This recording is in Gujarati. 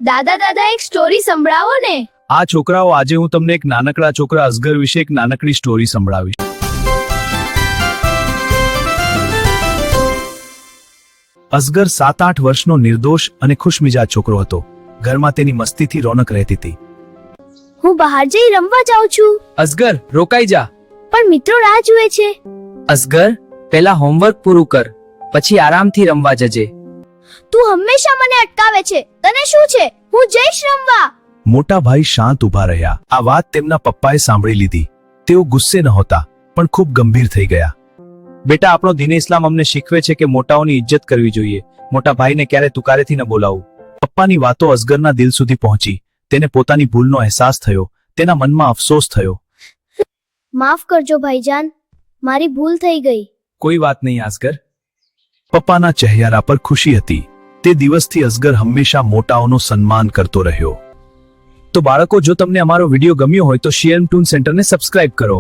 દાદા દાદા એક સ્ટોરી સંભળાવો ને. આ છોકરાઓ, આજે હું તમને એક નાનકડા છોકરા અસગર વિશે એક નાનકડી સ્ટોરી સંભળાવીશ. અસગર 7-8 વર્ષનો નિર્દોષ અને ખુશમિજાજ છોકરો હતો. ઘરમાં તેની મસ્તીથી રોનક રહેતી હતી. હું બહાર જઈ રમવા જાઉં છું. અસગર, રોકાઈ જા. પણ મિત્રો રાહ જુએ છે. અસગર, પહેલા હોમવર્ક પૂરું કર, પછી આરામથી રમવા જજે. તું હંમેશા મને અટકાવે છે. તને શું છે? હું જઈશ રમવા. મોટા ભાઈ શાંત ઊભા રહ્યા. આ વાત તેમના પપ્પાએ સાંભળી લીધી. તેઓ ગુસ્સે નહોતા, પણ ખૂબ ગંભીર થઈ ગયા. બેટા, આપણો દીન ઇસ્લામ અમને શીખવે છે કે મોટાઓની ઇજ્જત કરવી જોઈએ. મોટા ભાઈને ક્યારે તુકારેથી ન બોલાવવું. પપ્પાની વાતો અસગરના દિલ સુધી પહોંચી. તેને પોતાની ભૂલનો અહેસાસ થયો. તેના મનમાં અફસોસ થયો. માફ કરજો ભાઈજાન, મારી ભૂલ થઈ ગઈ. કોઈ વાત નહીં અસગર. પપ્પાના ચહેરા પર ખુશી હતી. તે દિવસથી અસગર હંમેશા મોટાઓનો સન્માન કરતો રહ્યો. તો બાળકો, જો તમને અમારો વિડીયો ગમ્યો હોય તો શેર ટૂન સેન્ટરને સબસ્ક્રાઇબ કરો.